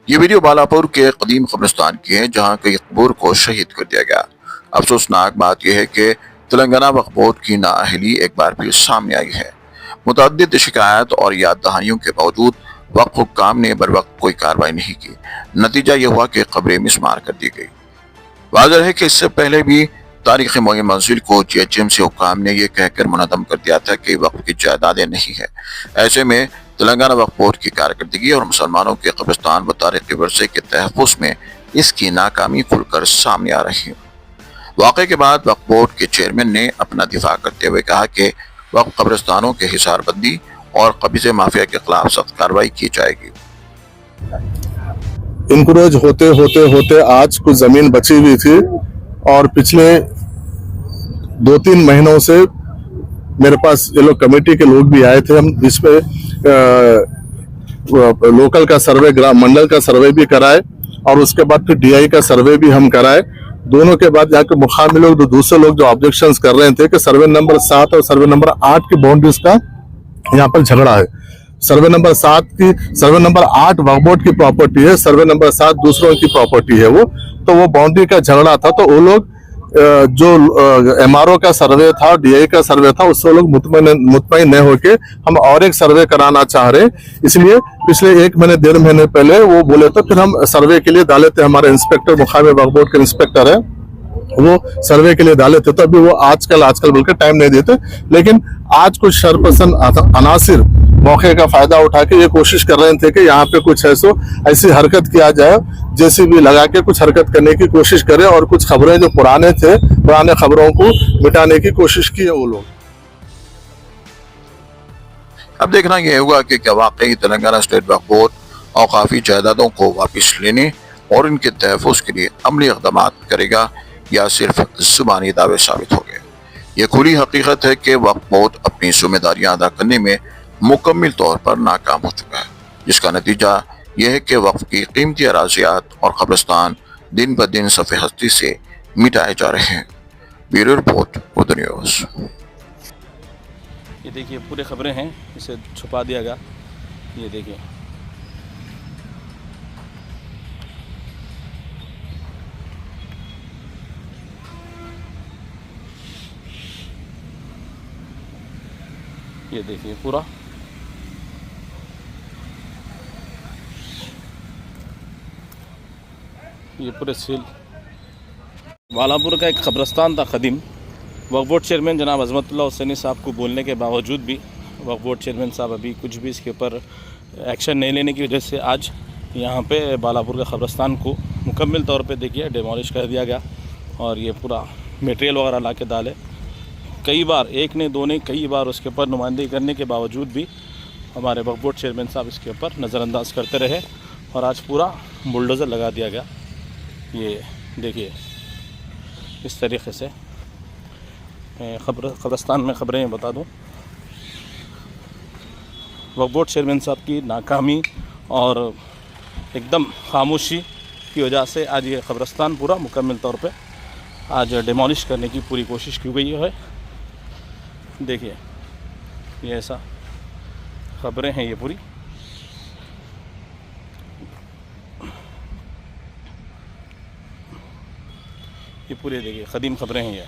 ये वीडियो बालापुर के कदीम कब्रिस्तान की है, जहां कई कबूर को शहीद कर दिया गया। अफसोसनाक बात यह है कि तेलंगाना वक्फ बोर्ड की नाअहली एक बार फिर सामने आई है। मुतअद्दिद शिकायत और याद दहानियों के बावजूद वक्फ हुक्काम ने बर वक्त कोई कार्रवाई नहीं की। नतीजा यह हुआ कि कब्रें मिसमार कर दी गई। वाज़ेह है कि इससे पहले भी तारीख मुअय्यन मंजिल को GHMC हुक्काम ने यह कहकर मुनज़्ज़म कर दिया था कि वक्फ की जायदादें नहीं है। ऐसे में तेलंगाना वक्फ बोर्ड की कारकर्दगी और मुसलमानों के कब्रिस्तान व तारीखी वर्से के तहफ़्फ़ुज़ में इसकी नाकामी खुलकर सामने आ रही है। वाक़े के बाद वक्फ बोर्ड के चेयरमैन ने अपना दिफा करते हुए कहा कि वक्फ कब्रिस्तानों के हिसारबंदी और कब्ज़े माफिया के खिलाफ सख्त कार्रवाई की जाएगी। इंक्रोच होते होते होते आज कुछ जमीन बची हुई थी और पिछले 2-3 महीनों से मेरे पास ये लोग कमेटी के लोग भी आए थे। हम इसमें लोकल का सर्वे, ग्राम मंडल का सर्वे भी कराए और उसके बाद फिर DI का सर्वे भी हम कराए। दोनों के बाद यहाँ के मुकामी लोग, दूसरे लोग जो ऑब्जेक्शंस कर रहे थे कि सर्वे नंबर 7 और सर्वे नंबर 8 की बाउंड्रीज का यहाँ पर झगड़ा है। सर्वे नंबर 8 वक्फ बोर्ड की प्रॉपर्टी है, सर्वे नंबर 7 दूसरों की प्रॉपर्टी है। वो बाउंड्री का झगड़ा था। तो वो लोग जो MRO का सर्वे था, DI का सर्वे था, उससे लोग मुतमईन न होके हम और एक सर्वे कराना चाह रहे। इसलिए पिछले 1 महीने 1.5 महीने पहले वो बोले तो फिर हम सर्वे के लिए डाले थे। हमारे इंस्पेक्टर, मुकामी वक्फ बोर्ड के इंस्पेक्टर है, वो सर्वे के लिए डाले थे। तो अभी वो आजकल बोलकर टाइम नहीं देते। लेकिन आज कुछ शरपसंद अनासिर मौके का फायदा उठा के ये कोशिश कर रहे थे कि यहाँ पे कुछ ऐसी हरकत किया जाए, जैसी भी लगा के कुछ हरकत करने की कोशिश करे और कुछ खबरें जो पुराने खबरों को मिटाने की कोशिश की है वो लोग। अब देखना यह होगा कि क्या वाकई तेलंगाना स्टेट वक्फ बोर्ड औकाफी जायदादों को वापस लेने और इनके तहफ़्फ़ुज़ के लिए अमली इक़दाम करेगा या सिर्फ ज़ुबानी दावे साबित हो गए। ये खुली हकीकत है कि वक्फ बोर्ड अपनी जिम्मेदारियां अदा करने में मुकम्मल तौर पर नाकाम हो चुका है, जिसका नतीजा यह है कि वक्फ की कीमती अराज़ियात और कब्रिस्तान दिन ब दिन सफ़े हस्ती से मिटाए जा रहे हैं। Bureau report, Urdu news. ये देखिए पूरे खबरें हैं, इसे छुपा दिया गया। ये देखिए पूरा ये पूरे सील। बालापुर का एक कब्रिस्तान था कदीम। वक्फ बोर्ड चेयरमैन जनाब अज़मतुल्लाह हुसैनी साहब को बोलने के बावजूद भी वक्फ बोर्ड चेयरमैन साहब अभी कुछ भी इसके ऊपर एक्शन नहीं लेने की वजह से आज यहाँ पे बालापुर का कब्रिस्तान को मुकम्मल तौर पे देखिए डिमोलिश कर दिया गया। और ये पूरा मटेरियल वगैरह ला के डाले। कई बार, एक ने दो ने, कई बार उसके ऊपर नुमाइंदगी करने के बावजूद भी हमारे वक्फ बोर्ड चेयरमैन साहब इसके ऊपर नज़रअंदाज करते रहे और आज पूरा बुलडोज़र लगा दिया गया। ये देखिए इस तरीके से कब्रिस्तान में खबरें बता दूं। वक्फ बोर्ड चेयरमैन साहब की नाकामी और एकदम खामोशी की वजह से आज ये कब्रिस्तान पूरा मुकम्मल तौर पे आज डिमोलिश करने की पूरी कोशिश की गई है। देखिए ये ऐसा खबरें हैं, ये पूरी देखिए कदीम खबरें हैं ये।